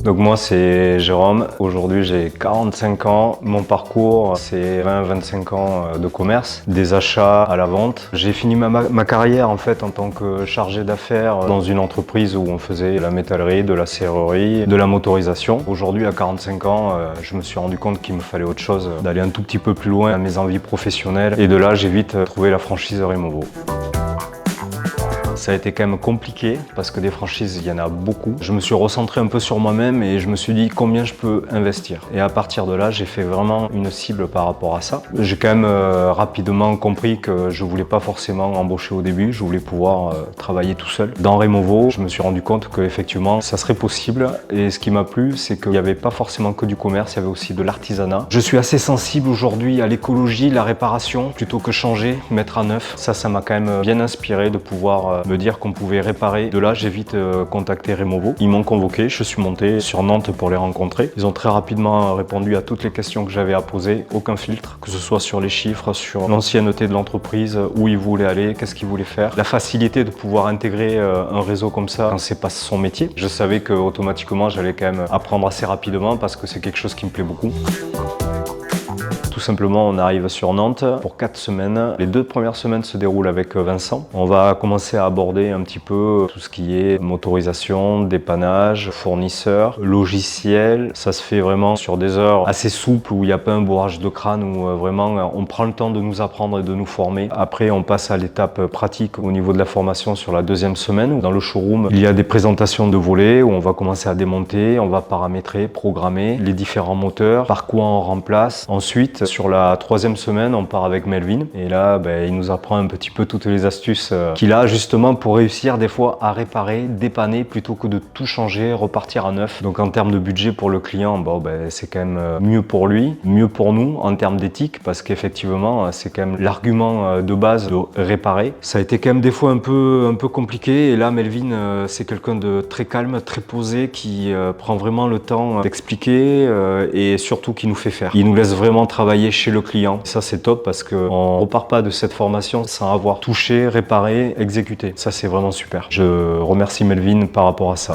Donc moi c'est Jérôme, aujourd'hui j'ai 45 ans, mon parcours c'est 20-25 ans de commerce, des achats à la vente. J'ai fini ma carrière en fait en tant que chargé d'affaires dans une entreprise où on faisait de la métallerie, de la serrurerie, de la motorisation. Aujourd'hui à 45 ans, je me suis rendu compte qu'il me fallait autre chose, d'aller un tout petit peu plus loin à mes envies professionnelles et de là j'ai vite trouvé la franchise Removo. Ça a été quand même compliqué parce que des franchises, il y en a beaucoup. Je me suis recentré un peu sur moi-même et je me suis dit combien je peux investir. Et à partir de là, j'ai fait vraiment une cible par rapport à ça. J'ai quand même rapidement compris que je voulais pas forcément embaucher au début, je voulais pouvoir travailler tout seul. Dans Removo, je me suis rendu compte qu'effectivement, ça serait possible. Et ce qui m'a plu, c'est qu'il n'y avait pas forcément que du commerce, il y avait aussi de l'artisanat. Je suis assez sensible aujourd'hui à l'écologie, la réparation, plutôt que changer, mettre à neuf. Ça m'a quand même bien inspiré de pouvoir me dire qu'on pouvait réparer. De là, j'ai vite contacté Removo. Ils m'ont convoqué, je suis monté sur Nantes pour les rencontrer. Ils ont très rapidement répondu à toutes les questions que j'avais à poser, aucun filtre, que ce soit sur les chiffres, sur l'ancienneté de l'entreprise, où ils voulaient aller, qu'est-ce qu'ils voulaient faire. La facilité de pouvoir intégrer un réseau comme ça quand c'est pas son métier. Je savais qu'automatiquement, j'allais quand même apprendre assez rapidement parce que c'est quelque chose qui me plaît beaucoup. Tout simplement, on arrive sur Nantes pour 4 semaines. Les 2 premières semaines se déroulent avec Vincent. On va commencer à aborder un petit peu tout ce qui est motorisation, dépannage, fournisseurs, logiciel. Ça se fait vraiment sur des heures assez souples où il n'y a pas un bourrage de crâne, où vraiment on prend le temps de nous apprendre et de nous former. Après, on passe à l'étape pratique au niveau de la formation sur la 2e semaine. Dans le showroom, il y a des présentations de volets où on va commencer à démonter, on va paramétrer, programmer les différents moteurs, par quoi on remplace. Ensuite, sur la 3e semaine, on part avec Melvin et là, il nous apprend un petit peu toutes les astuces qu'il a justement pour réussir des fois à réparer, dépanner plutôt que de tout changer, repartir à neuf. Donc en termes de budget pour le client, c'est quand même mieux pour lui, mieux pour nous en termes d'éthique parce qu'effectivement, c'est quand même l'argument de base de réparer. Ça a été quand même des fois un peu compliqué et là, Melvin, c'est quelqu'un de très calme, très posé qui prend vraiment le temps d'expliquer et surtout qui nous fait faire. Il nous laisse vraiment travailler chez le client. Ça c'est top parce qu'on ne repart pas de cette formation sans avoir touché, réparé, exécuté. Ça c'est vraiment super. Je remercie Melvin par rapport à ça.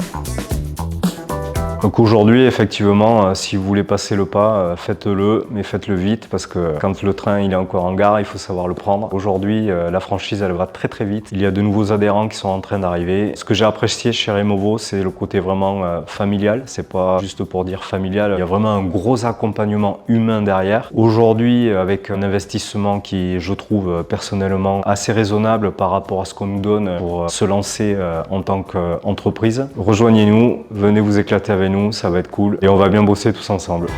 Donc aujourd'hui, effectivement, si vous voulez passer le pas, faites-le, mais faites-le vite parce que quand le train il est encore en gare, il faut savoir le prendre. Aujourd'hui, la franchise, elle va très très vite. Il y a de nouveaux adhérents qui sont en train d'arriver. Ce que j'ai apprécié chez Removo, c'est le côté vraiment familial. C'est pas juste pour dire familial. Il y a vraiment un gros accompagnement humain derrière. Aujourd'hui, avec un investissement qui, je trouve personnellement, assez raisonnable par rapport à ce qu'on nous donne pour se lancer en tant qu'entreprise. Rejoignez-nous, venez vous éclater avec nous, ça va être cool et on va bien bosser tous ensemble.